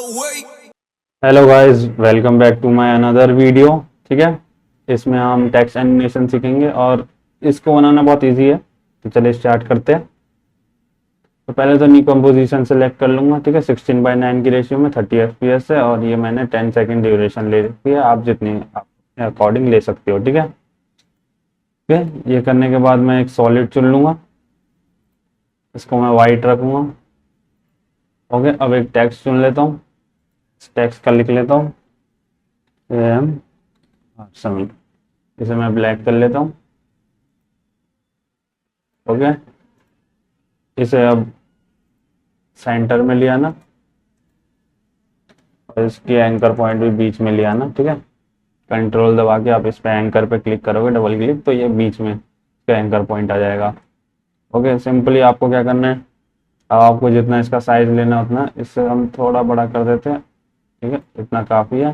Hello guys, welcome back to my another video. ठीक है, इसमें हम टेक्स्ट एनिमेशन सीखेंगे और इसको बनाना बहुत इजी है। तो चलिए स्टार्ट करते हैं। तो पहले तो न्यू कंपोजिशन सेलेक्ट कर लूंगा। ठीक है, 16:9 की रेशियो में 30 FPS है और ये मैंने 10 सेकेंड ड्यूरेशन ले रखी है। आप जितनी आप अकॉर्डिंग ले सकते हो। ठीक है, ये करने के बाद मैं एक सॉलिड चुन लूंगा। इसको मैं वाइट रखूंगा। ओके, अब एक टेक्स्ट चुन लेता हूँ। टेक्स्ट का लिख लेता हूँ एम समय। इसे मैं ब्लैक कर लेता हूँ। ओके, इसे अब सेंटर में ले आना और इसके एंकर पॉइंट भी बीच में ले आना। ठीक है, कंट्रोल दबा के आप इस पे एंकर पे क्लिक करोगे, डबल क्लिक, तो ये बीच में इसका एंकर पॉइंट आ जाएगा। ओके, सिंपली आपको क्या करना है, अब आपको जितना इसका साइज लेना है उतना, इससे हम थोड़ा बड़ा कर देते हैं। ठीक है, इतना काफ़ी है,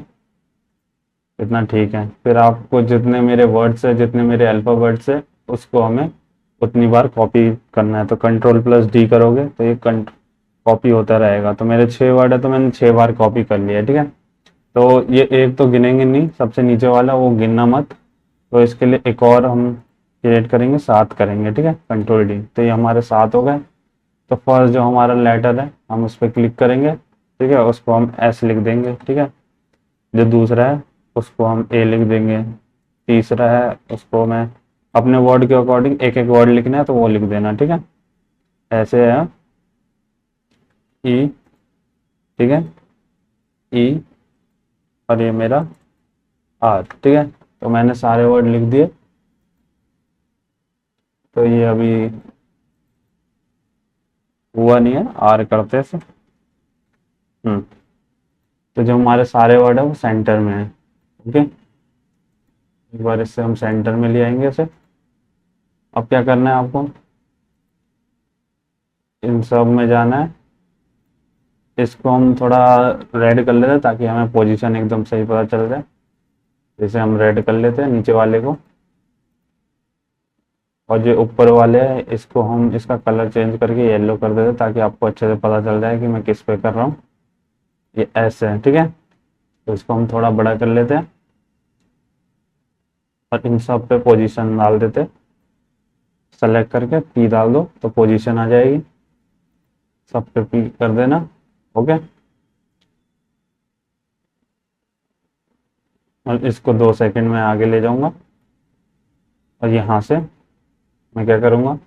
इतना ठीक है। फिर आपको जितने मेरे वर्ड्स है, जितने मेरे अल्फ़ाबेट्स है, उसको हमें उतनी बार कॉपी करना है। तो कंट्रोल+D करोगे तो ये कॉपी होता रहेगा। तो मेरे 6 वर्ड है तो मैंने 6 बार कॉपी कर लिया। ठीक है, तो ये एक तो गिनेंगे नहीं, सबसे नीचे वाला वो गिनना मत। तो इसके लिए एक और हम क्रिएट करेंगे, 7 करेंगे। ठीक है, कंट्रोल D, तो ये हमारे 7 हो गए। तो फर्स्ट जो हमारा लेटर है हम उस पर क्लिक करेंगे। ठीक है, उसको हम S लिख देंगे। ठीक है, जो दूसरा है उसको हम A लिख देंगे। तीसरा है उसको मैं अपने वर्ड के अकॉर्डिंग एक एक वर्ड लिखना है तो वो लिख देना। ठीक है, ऐसे है E। ठीक है, E और ये मेरा R। ठीक है, तो मैंने सारे वर्ड लिख दिए। तो ये अभी हुआ नहीं है, R करते से। तो जो हमारे सारे वर्ड है वो सेंटर में है। ओके, एक बार इससे हम सेंटर में ले आएंगे इसे। अब क्या करना है आपको, इन सब में जाना है। इसको हम थोड़ा रेड कर लेते हैं ताकि हमें पोजीशन एकदम सही पता चल जाए। जैसे हम रेड कर लेते हैं नीचे वाले को, और जो ऊपर वाले हैं इसको हम इसका कलर चेंज करके येलो कर देते हैं ताकि आपको अच्छे से पता चल जाए कि मैं किस पे कर रहा हूँ। ये ऐसे है। ठीक है, तो इसको हम थोड़ा बड़ा कर लेते हैं और इन सब पे पोजीशन डाल देते हैं। सेलेक्ट करके P डाल दो तो पोजीशन आ जाएगी। सब पे P कर देना। ओके, और इसको 2 सेकंड में आगे ले जाऊंगा। और यहाँ से मैं क्या करूँगा,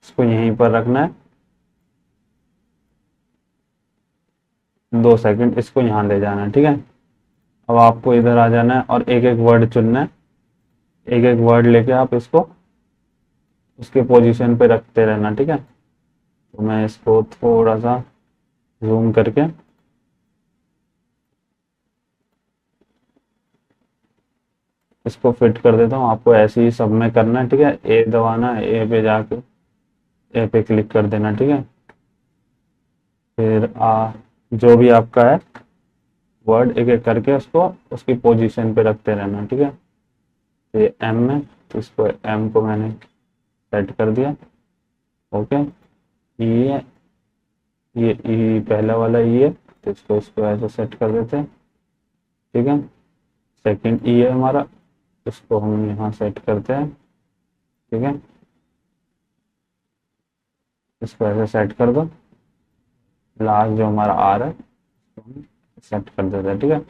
इसको यहीं पर रखना है। 2 सेकंड इसको यहाँ ले जाना है। ठीक है, अब आपको इधर आ जाना है और एक एक वर्ड चुनना है। एक एक वर्ड लेके आप इसको उसके पोजीशन पे रखते रहना। ठीक है, तो मैं इसको थोड़ा सा जूम करके इसको फिट कर देता हूँ। आपको ऐसे ही सब में करना है। ठीक है, ए दबाना है, ए पे जाके ए पे क्लिक कर देना। ठीक है, फिर जो भी आपका है वर्ड एक एक करके उसको उसकी पोजीशन पे रखते रहना। ठीक है, ये एम में, तो इसको एम को मैंने सेट कर दिया। ओके, ये ये ई पहला वाला ई है तो इसको ऐसे सेट कर देते हैं। ठीक है, सेकंड ई है हमारा, इसको हम यहाँ सेट करते हैं। ठीक है, इसको ऐसे सेट कर दो। लास्ट जो हमारा आर है इसको हम सेट कर देते हैं। ठीक है,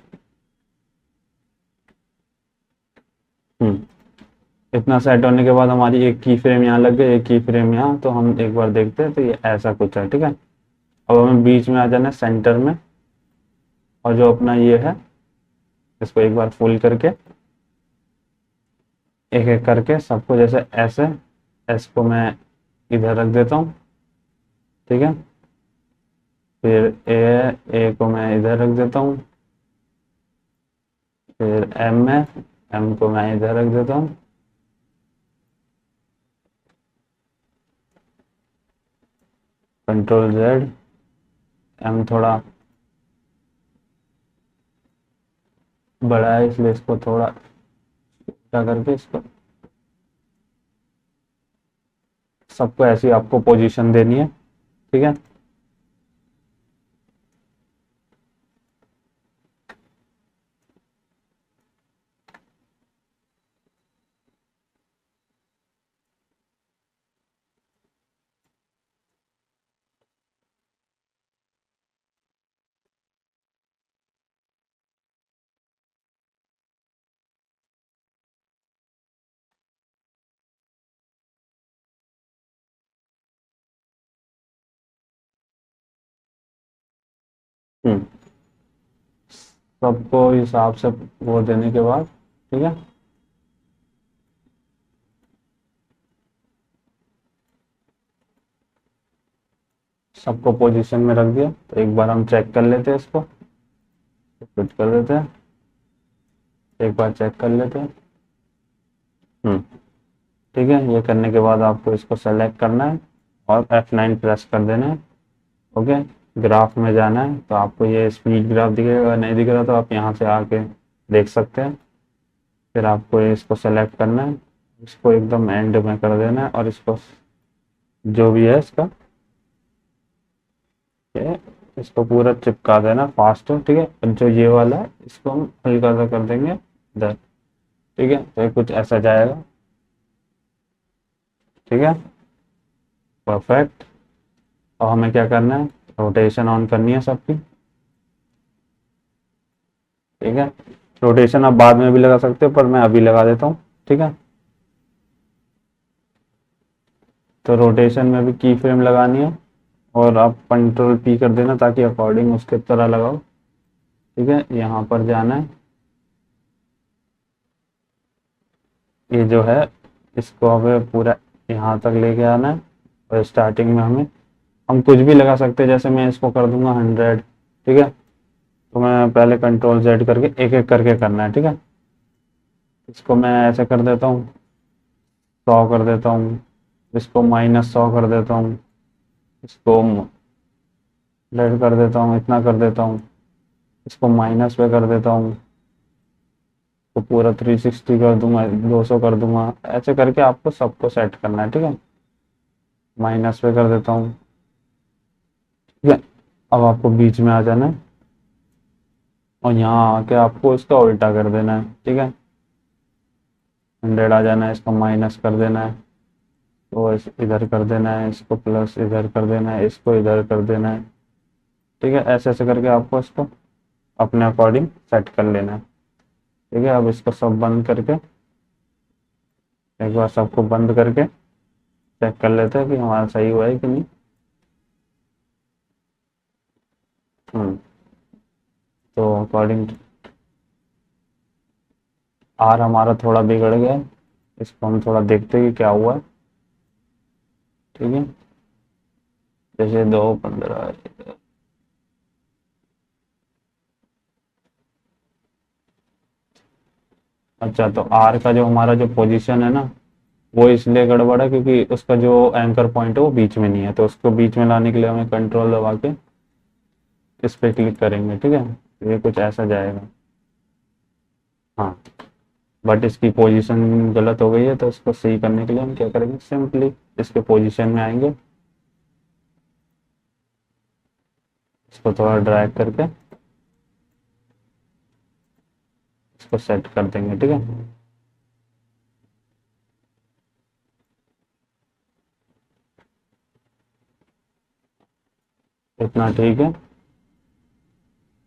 इतना सेट होने के बाद हमारी एक की फ्रेम यहाँ लग गई, एक की फ्रेम यहाँ। तो हम एक बार देखते हैं, तो ये ऐसा कुछ है। ठीक है, अब हमें बीच में आ जाना है सेंटर में, और जो अपना ये है इसको एक बार फुल करके एक एक करके सबको जैसे ऐसे, एस को मैं इधर रख देता हूँ। ठीक है, फिर ए को मैं इधर रख देता हूँ। फिर एम में, एम को मैं इधर रख देता हूँ। Ctrl+Z, एम थोड़ा बड़ा है इसलिए इसको थोड़ा क्या करके इसको सबको ऐसी आपको पोजीशन देनी है, ठीक है। हम्म सबको हिसाब से वो देने के बाद, ठीक है। सबको पोजीशन में रख दिया, तो एक बार हम चेक कर लेते हैं, इसको फिट कर देते हैं, एक बार चेक कर लेते हैं। हम्म ठीक है, ये करने के बाद आपको इसको सेलेक्ट करना है और F9 प्रेस कर देना है। ओके, ग्राफ में जाना है, तो आपको ये स्पीड ग्राफ दिखेगा, अगर नहीं दिख रहा तो आप यहाँ से आके देख सकते हैं। फिर आपको इसको सेलेक्ट करना है, इसको एकदम एंड में कर देना है और इसको जो भी है इसका ये इसको पूरा चिपका देना फास्ट, ठीक है। और जो ये वाला है इसको हम हल्का सा कर देंगे इधर, ठीक है। तो ये कुछ ऐसा जाएगा, ठीक है, परफेक्ट। और हमें क्या करना है, रोटेशन ऑन करनी है सबकी, ठीक है। रोटेशन आप बाद में भी लगा सकते हो, पर मैं अभी लगा देता हूँ, ठीक है। तो रोटेशन में भी की फ्रेम लगानी है और आप कंट्रोल पी कर देना ताकि अकॉर्डिंग उसके तरह लगाओ, ठीक है। यहाँ पर जाना है, ये जो है इसको हमें पूरा यहाँ तक लेके आना है। और स्टार्टिंग में हम कुछ भी लगा सकते हैं, जैसे मैं इसको कर दूंगा 100, ठीक है। तो मैं पहले कंट्रोल Z करके एक एक करके करना है, ठीक है। इसको मैं ऐसे कर देता हूँ, 100 कर देता हूँ, इसको -100 कर देता हूँ, इसको लेट कर देता हूँ, इतना कर देता हूँ, इसको माइनस पे कर देता हूँ, तो पूरा 360 कर दूंगा, 200 कर दूंगा, ऐसे करके आपको सबको सेट करना है, ठीक है। माइनस पे कर देता हूँ, ठीक है। अब आपको बीच में आ जाना है और यहाँ आके आपको इसका उल्टा कर देना है, ठीक है। 100 आ जाना है, इसको माइनस कर देना है, तो इधर कर देना है, इसको प्लस इधर कर देना है, इसको इधर कर देना है, ठीक है। ऐसे ऐसे करके आपको इसको अपने अकॉर्डिंग सेट कर लेना है, ठीक है। अब इसको सब बंद करके, एक बार सबको बंद करके चेक कर लेते हैं कि हमारा सही हुआ है कि नहीं। तो अकॉर्डिंग आर हमारा थोड़ा बिगड़ गया है, इसको हम थोड़ा देखते हैं कि क्या हुआ है, ठीक है। जैसे 2:15, अच्छा, तो आर का जो हमारा जो पोजीशन है ना, वो इसलिए गड़बड़ है क्योंकि उसका जो एंकर पॉइंट है वो बीच में नहीं है, तो उसको बीच में लाने के लिए हमें कंट्रोल दबा के इस पे क्लिक करेंगे, ठीक है। तो ये कुछ ऐसा जाएगा, हाँ। बट इसकी पोजीशन गलत हो गई है, तो इसको सही करने के लिए हम क्या करेंगे, सिंपली इसके पोजीशन में आएंगे, इसको थोड़ा ड्रैग करके इसको सेट कर देंगे, ठीक है। इतना ठीक है,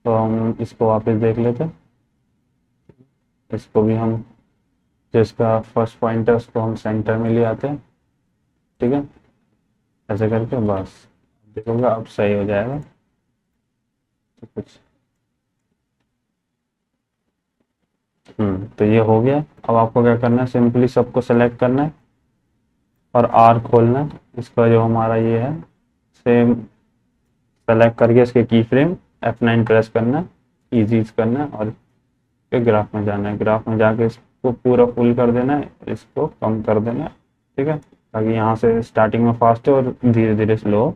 तो हम इसको वापस देख लेते हैं। इसको भी हम जिसका फर्स्ट पॉइंट है उसको हम सेंटर में ले आते हैं, ठीक है। ऐसे करके बस देखोगे अब सही हो जाएगा, तो कुछ तो ये हो गया। अब आपको क्या करना है, सिंपली सबको सेलेक्ट करना है और आर खोलना है, इसका जो हमारा ये है सेम सेलेक्ट करके इसके की फ्रेम F9 प्रेस करना है, इजी करना है और फिर ग्राफ में जाना है। ग्राफ में जाके इसको पूरा फुल कर देना है, इसको कम कर देना है, ठीक है, ताकि यहाँ से स्टार्टिंग में फास्ट है और धीरे धीरे स्लो हो।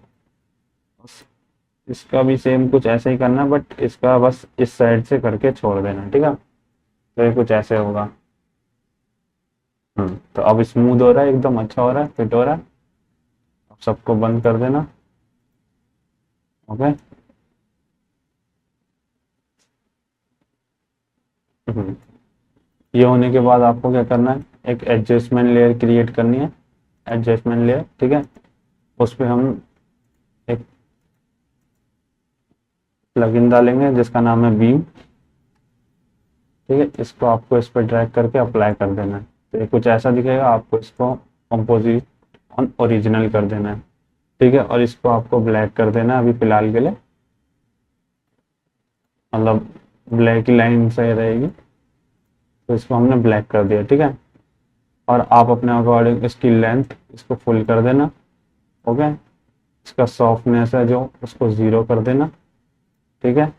इसका भी सेम कुछ ऐसे ही करना है, बट इसका बस इस साइड से करके छोड़ देना है, ठीक है। तो ये कुछ ऐसे होगा। तो अब स्मूथ हो रहा है, एकदम अच्छा हो रहा है, फिट हो रहा है। आप सबको बंद कर देना। ओके। ये होने के बाद आपको क्या करना है, एक एडजस्टमेंट लेयर क्रिएट करनी है, एडजस्टमेंट लेयर, ठीक है। उस पर हम एक प्लगइन डालेंगे जिसका नाम है बीम, ठीक है। इसको आपको इस पर ड्रैग करके अप्लाई कर देना है, तो ये कुछ ऐसा दिखेगा। आपको इसको कंपोजिट ऑन ओरिजिनल कर देना है, ठीक है। और इसको आपको ब्लैक कर देना है अभी फिलहाल के लिए, मतलब ब्लैक की लाइन सही रहेगी, तो इसको हमने ब्लैक कर दिया, ठीक है। और आप अपने अकॉर्डिंग इसकी लेंथ इसको फुल कर देना। ओके। इसका सॉफ्टनेस है जो उसको 0 कर देना, ठीक है।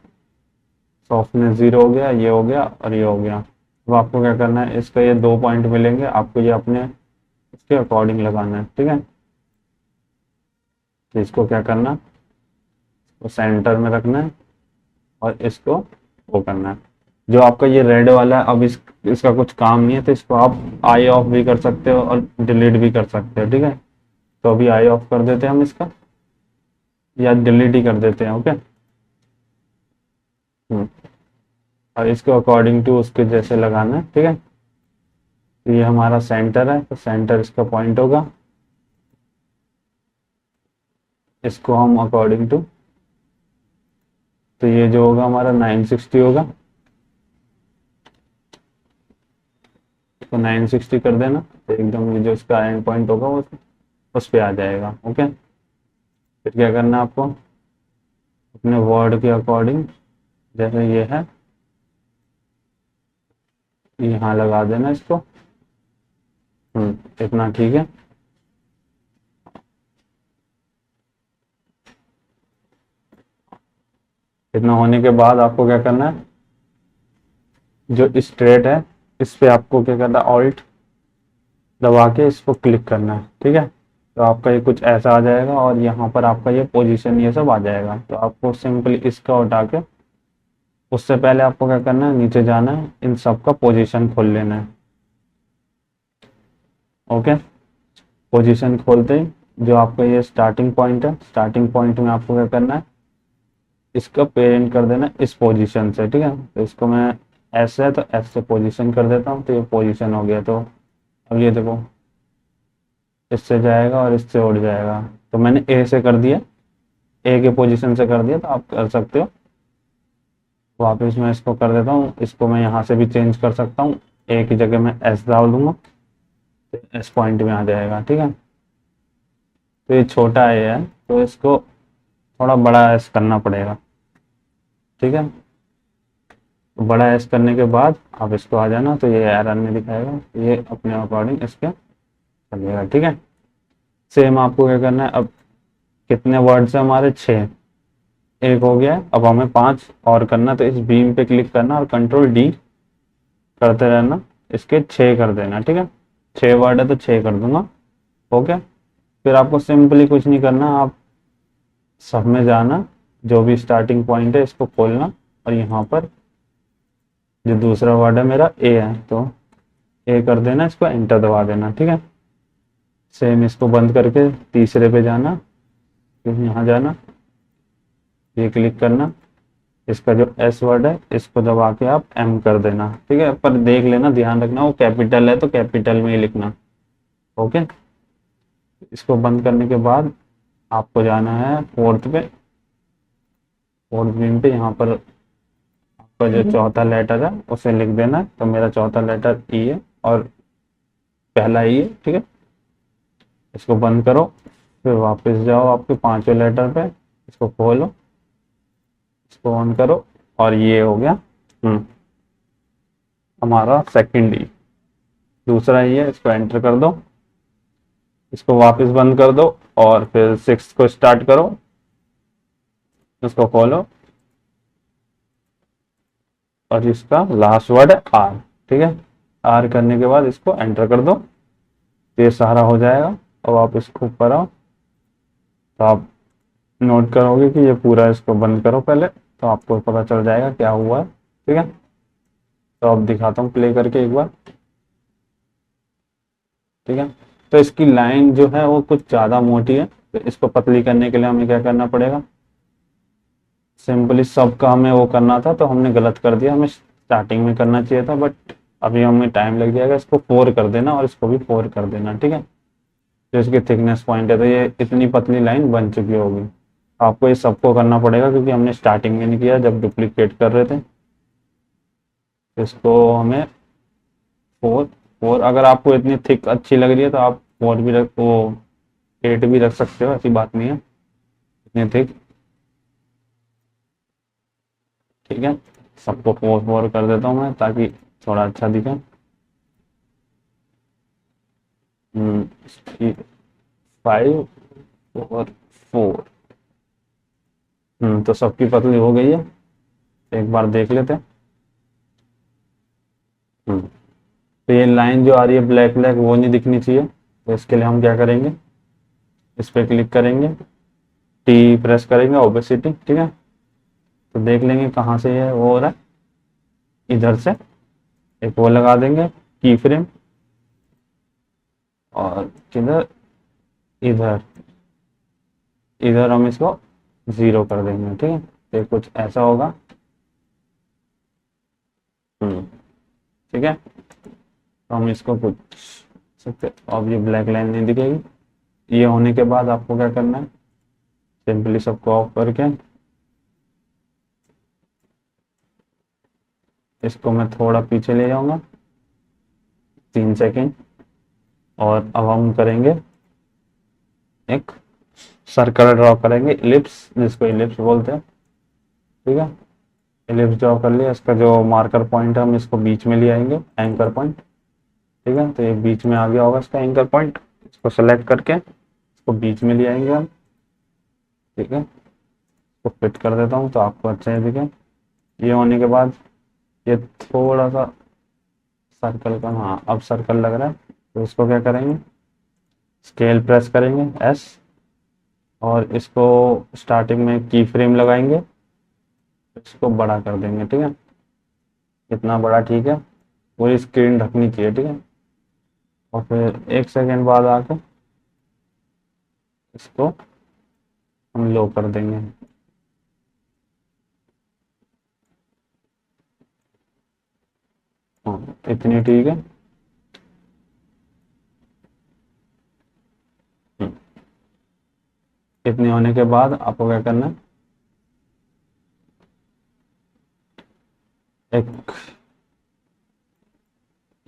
सॉफ्टनेस 0 हो गया, ये हो गया और ये हो गया। अब आपको क्या करना है, इसका ये 2 पॉइंट मिलेंगे, आपको ये अपने इसके अकॉर्डिंग लगाना है, ठीक है। तो इसको क्या करना, तो सेंटर में रखना है और इसको वो करना है। जो आपका ये रेड वाला है, अब इसका कुछ काम नहीं है, तो इसको आप आई ऑफ भी कर सकते हो और डिलीट भी कर सकते हो, ठीक है। तो अभी आई ऑफ कर देते हैं हम इसका, या डिलीट ही कर देते हैं। ओके। और इसको अकॉर्डिंग टू उसके जैसे लगाना है, ठीक है। तो ये हमारा सेंटर है, तो सेंटर इसका पॉइंट होगा, इसको हम अकॉर्डिंग टू, तो ये जो होगा हमारा 960 होगा, तो 960 कर देना, तो एकदम ये जो इसका एंड पॉइंट होगा वो उस पे आ जाएगा। ओके। फिर क्या करना है आपको, अपने वर्ड के अकॉर्डिंग जैसे ये है, यहाँ लगा देना इसको। इतना ठीक है। इतना होने के बाद आपको क्या करना है, जो स्ट्रेट है इस पे आपको क्या करना है, ऑल्ट दबा के इसको क्लिक करना है, ठीक है। तो आपका ये कुछ ऐसा आ जाएगा और यहाँ पर आपका ये पोजीशन ये सब आ जाएगा। तो आपको सिंपली इसका उठा के, उससे पहले आपको क्या करना है, नीचे जाना है, इन सब का पोजीशन खोल लेना है। ओके। पोजीशन खोलते ही जो आपका ये स्टार्टिंग पॉइंट है, स्टार्टिंग पॉइंट में आपको क्या करना है, इसका पेरेंट कर देना इस पोजीशन से, ठीक है। तो इसको मैं ऐसे है तो एस से पोजीशन कर देता हूँ, तो ये पोजीशन हो गया। तो अब ये देखो, इससे जाएगा और इससे उड़ जाएगा। तो मैंने ए से कर दिया, ए के पोजीशन से कर दिया, तो आप कर सकते हो। वापस मैं इसको कर देता हूँ, इसको मैं यहाँ से भी चेंज कर सकता हूँ, ए की जगह मैं एस डाल दूंगा, तो एस पॉइंट में आ जाएगा, ठीक है। तो ये छोटा ए है, तो इसको थोड़ा बड़ा एस करना पड़ेगा, ठीक है। तो बड़ा एस करने के बाद आप इसको आ जाना, तो ये एरर नहीं दिखाएगा, ये अपने अकॉर्डिंग इसके चलेगा, ठीक है। सेम आपको क्या करना है, अब कितने वर्ड्स है हमारे, 6, एक हो गया है, अब हमें 5 और करना। तो इस बीम पे क्लिक करना और कंट्रोल डी करते रहना, इसके 6 कर देना, ठीक है। 6 वर्ड है तो 6 कर दूंगा। ओके। फिर आपको सिंपली कुछ नहीं करना, आप सब में जाना, जो भी स्टार्टिंग पॉइंट है इसको खोलना, और यहाँ पर जो दूसरा वर्ड है मेरा ए है, तो ए कर देना, इसको एंटर दबा देना, ठीक है। सेम इसको बंद करके तीसरे पे जाना, फिर यहाँ जाना, ये क्लिक करना, इसका जो एस वर्ड है इसको दबा के आप एम कर देना, ठीक है। पर देख लेना, ध्यान रखना वो कैपिटल है तो कैपिटल में ही लिखना। ओके। इसको बंद करने के बाद आपको जाना है फोर्थ पे, फोर्थ बीम पे, यहाँ पर आपका जो चौथा लेटर है उसे लिख देना। तो मेरा चौथा लेटर ई है और पहला ई है, ठीक है। इसको बंद करो, फिर वापस जाओ आपके 5वें लेटर पे, इसको खोलो, इसको ऑन करो, और ये हो गया हमारा सेकंड ई। दूसरा ई है, इसको एंटर कर दो, इसको वापस बंद कर दो, और फिर 6 को स्टार्ट करो, इसको खोलो, और इसका लास्ट वर्ड है आर, ठीक है। आर करने के बाद इसको एंटर कर दो, तो ये सारा हो जाएगा। अब आप इसको ऊपर आओ, तो आप नोट करोगे कि ये पूरा, इसको बंद करो पहले, तो आपको पता चल जाएगा क्या हुआ है, ठीक है। तो अब दिखाता हूँ प्ले करके एक बार, ठीक है। तो इसकी लाइन जो है वो कुछ ज़्यादा मोटी है, तो तो इसको पतली करने के लिए हमें क्या करना पड़ेगा, सिंपली सबका हमें वो करना था तो हमने गलत कर दिया, हमें स्टार्टिंग में करना चाहिए था, बट अभी हमें टाइम लग जाएगा। इसको 4 कर देना और इसको भी 4 कर देना, ठीक है। जो इसकी थिकनेस पॉइंट है, तो ये इतनी पतली लाइन बन चुकी होगी। आपको ये सबको करना पड़ेगा क्योंकि हमने स्टार्टिंग में नहीं किया जब डुप्लीकेट कर रहे थे। इसको हमें 4 अगर आपको इतनी थिक अच्छी लग रही है तो आप 4 भी रख, वो 8 भी रख सकते हो, ऐसी बात नहीं है इतनी थिक, ठीक है। सबको 4 कर देता हूँ मैं ताकि थोड़ा अच्छा दिखे। 5 और 4। तो सबकी पतली हो गई है, एक बार देख लेते हैं। तो ये लाइन जो आ रही है ब्लैक ब्लैक वो नहीं दिखनी चाहिए, तो इसके लिए हम क्या करेंगे, इस पर क्लिक करेंगे, टी प्रेस करेंगे, ओपेसिटी, ठीक है। तो देख लेंगे कहाँ से ये वो हो रहा है, इधर से एक वो लगा देंगे की फ्रेम, और किधर, इधर इधर हम इसको 0 कर देंगे, ठीक है। तो कुछ ऐसा होगा, ठीक है। तो हम इसको कुछ सकते, अब ये ब्लैक लाइन नहीं दिखेगी। ये होने के बाद आपको क्या करना है, सिंपली सबको ऑफ करके इसको मैं थोड़ा पीछे ले जाऊंगा 3 सेकेंड, और अब हम करेंगे एक सर्कल ड्रॉ करेंगे, इलिप्स, जिसको इलिप्स बोलते हैं, ठीक है। इलिप्स ड्रॉ कर लिया, इसका जो मार्कर पॉइंट है हम इसको बीच में ले आएंगे, एंकर पॉइंट, ठीक है। तो ये बीच में आ गया होगा इसका एंकर पॉइंट, इसको सेलेक्ट करके इसको बीच में ले आएंगे हम, ठीक है। इसको फिट कर देता हूँ तो आपको अच्छा है दिखे। ये होने के बाद ये थोड़ा सा सर्कल का, हाँ अब सर्कल लग रहा है, तो इसको क्या करेंगे, स्केल प्रेस करेंगे एस, और इसको स्टार्टिंग में की फ्रेम लगाएंगे, इसको बड़ा कर देंगे, ठीक है। इतना बड़ा, ठीक है, पूरी स्क्रीन ढकनी चाहिए, ठीक है। और फिर 1 सेकेंड बाद आके इसको हम लो कर देंगे, हाँ इतनी ठीक है। इतनी होने के बाद आपको क्या करना है, एक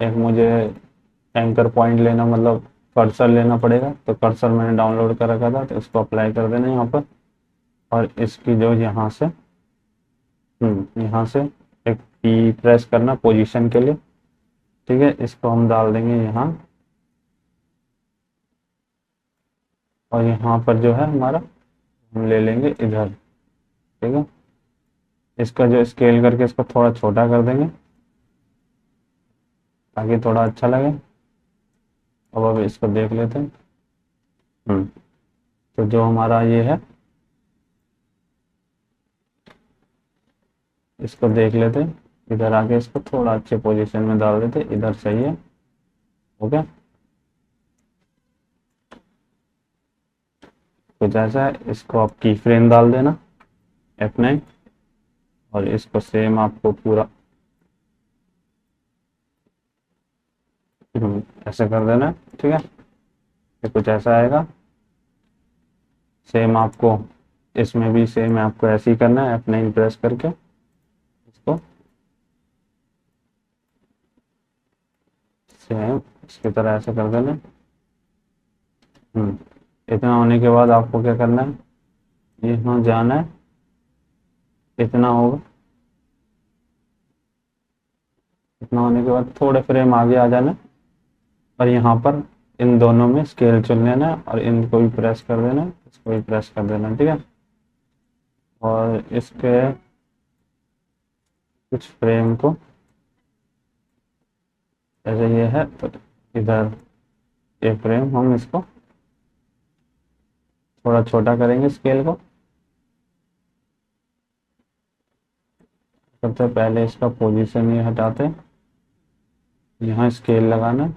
एक मुझे एंकर पॉइंट लेना, मतलब कर्सर लेना पड़ेगा, तो कर्सर मैंने डाउनलोड कर रखा था, तो इसको अप्लाई कर देना यहाँ पर, और इसकी जो यहाँ से यहाँ से एक की प्रेस करना पोजीशन के लिए, ठीक है। इसको हम डाल देंगे यहाँ, और यहाँ पर जो है हमारा हम ले लेंगे इधर, ठीक है। इसका जो स्केल करके इसको थोड़ा छोटा कर देंगे ताकि थोड़ा अच्छा लगे। अब इसको देख लेते हैं। तो जो हमारा ये है, इसको देख लेते हैं, इधर आके इसको थोड़ा अच्छे पोजीशन में डाल देते, इधर सही है, ओके। कुछ ऐसा है, इसको आप की फ्रेम डाल देना F9, और इसको सेम आपको पूरा ऐसे कर देना, ठीक है। ये कुछ ऐसा आएगा, सेम आपको इसमें भी सेम आपको ऐसे ही करना है, F9 प्रेस करके इसको सेम इसकी तरह ऐसे कर देना। इतना होने के बाद आपको क्या करना है, यहाँ जाना है, इतना होगा, इतना होने के बाद थोड़े फ्रेम आगे आ जाना, और यहाँ पर इन दोनों में स्केल चुन लेना है, और इनको भी प्रेस कर देना, इसको भी प्रेस कर देना, ठीक है। और इसके कुछ फ्रेम को ऐसे ये है, तो इधर ये फ्रेम हम इसको थोड़ा छोटा करेंगे स्केल को। सबसे पहले इसका पोजीशन ये हटाते हैं, यहाँ स्केल लगाना,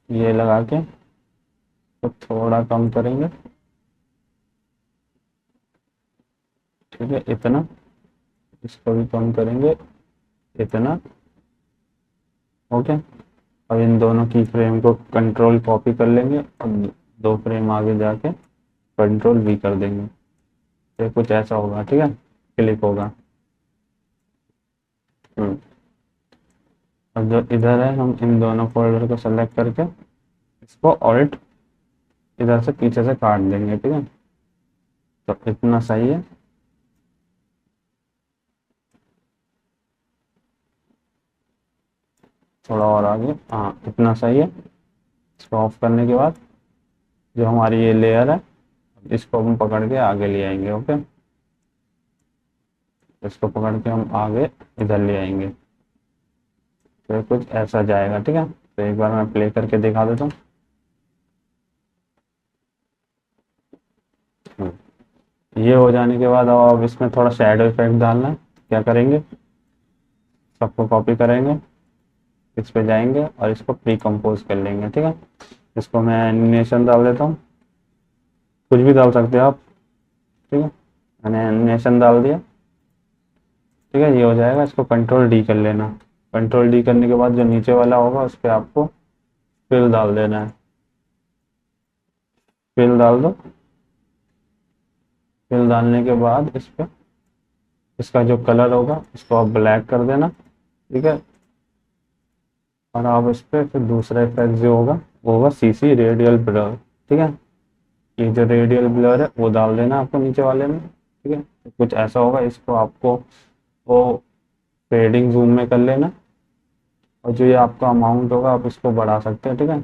ये लगा के इसको थोड़ा कम करेंगे, ठीक है, इतना। इसको भी कम करेंगे, इतना। ओके, अब इन दोनों की फ्रेम को कंट्रोल कॉपी कर लेंगे और 2 फ्रेम आगे जाके कंट्रोल वी कर देंगे। तो कुछ ऐसा होगा, ठीक है, क्लिक होगा। अब जो इधर है, हम इन दोनों फोल्डर को सेलेक्ट करके इसको ऑल्ट इधर से पीछे से काट देंगे, ठीक है। तो इतना सही है। थोड़ा और आगे, हाँ इतना सही है। इसको ऑफ करने के बाद जो हमारी ये लेयर है, इसको हम पकड़ के आगे ले आएंगे। ओके, इसको पकड़ के हम आगे इधर ले आएंगे, तो कुछ ऐसा जाएगा, ठीक है। तो एक बार मैं प्ले करके दिखा देता हूँ। ये हो जाने के बाद अब इसमें थोड़ा शैडो इफेक्ट डालना है। क्या करेंगे, सबको कॉपी करेंगे, इस पे जाएंगे और इसको प्री कंपोज कर लेंगे, ठीक है। इसको मैं एनिमेशन डाल देता हूँ, कुछ भी डाल सकते हो आप, ठीक है। मैंने एनिमेशन डाल दिया, ठीक है, ये हो जाएगा। इसको कंट्रोल डी कर लेना। कंट्रोल डी करने के बाद जो नीचे वाला होगा उस पर आपको फिल डाल देना है। फिल डाल दो। फिल डालने के बाद इस पर इसका जो कलर होगा इसको आप ब्लैक कर देना, ठीक है। और आप इस पर फिर दूसरा इफेक्ट जो होगा वो होगा सीसी रेडियल ब्लर, ठीक है। ये जो रेडियल ब्लर है वो डाल देना आपको नीचे वाले में, ठीक है। तो कुछ ऐसा होगा। इसको आपको वो फेडिंग जूम में कर लेना, और जो ये आपका अमाउंट होगा आप इसको बढ़ा सकते हैं, ठीक है।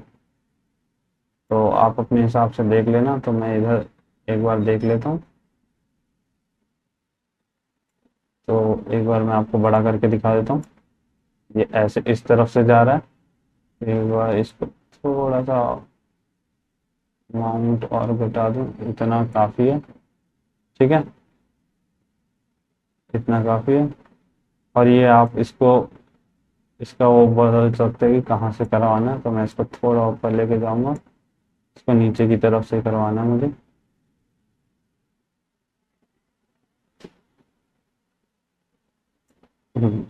तो आप अपने हिसाब से देख लेना। तो मैं इधर एक बार देख लेता हूँ। तो एक बार मैं आपको बड़ा करके दिखा देता हूँ। ये ऐसे इस तरफ से जा रहा है। एक बार इसको थोड़ा सा अमाउंट और घटा दूँ, इतना काफ़ी है, ठीक है, इतना काफ़ी है। और ये आप इसको इसका वो बदल सकते हैं कि कहाँ से करवाना है। तो मैं इसको थोड़ा ऊपर लेके जाऊंगा, इसको नीचे की तरफ से करवाना है मुझे।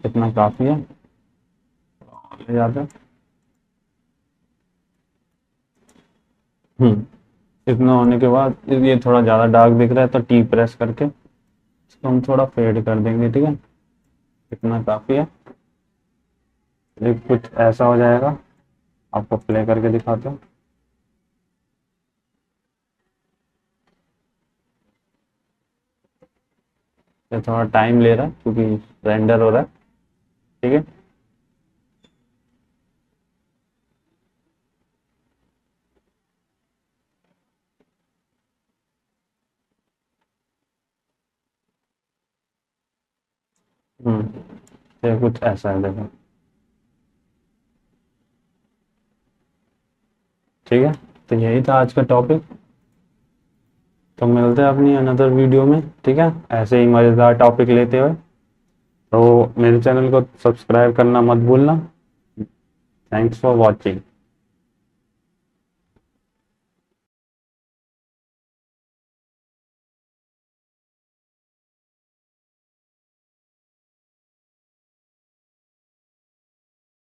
इतना काफ़ी है, ले जाते हैं। इतना होने के बाद ये थोड़ा ज़्यादा डार्क दिख रहा है, तो टी प्रेस करके इसको हम थोड़ा फेड कर देंगे, ठीक है। इतना काफ़ी है। ये कुछ ऐसा हो जाएगा। आपको प्ले करके दिखाता हूँ। ये थोड़ा टाइम ले रहा है क्योंकि रेंडर हो रहा है, ठीक है। ये कुछ ऐसा है, देखो, ठीक है। तो यही था आज का टॉपिक। तो मिलते हैं अपनी अनदर वीडियो में, ठीक है, ऐसे ही मज़ेदार टॉपिक लेते हुए। तो मेरे चैनल को सब्सक्राइब करना मत भूलना। Thanks for watching.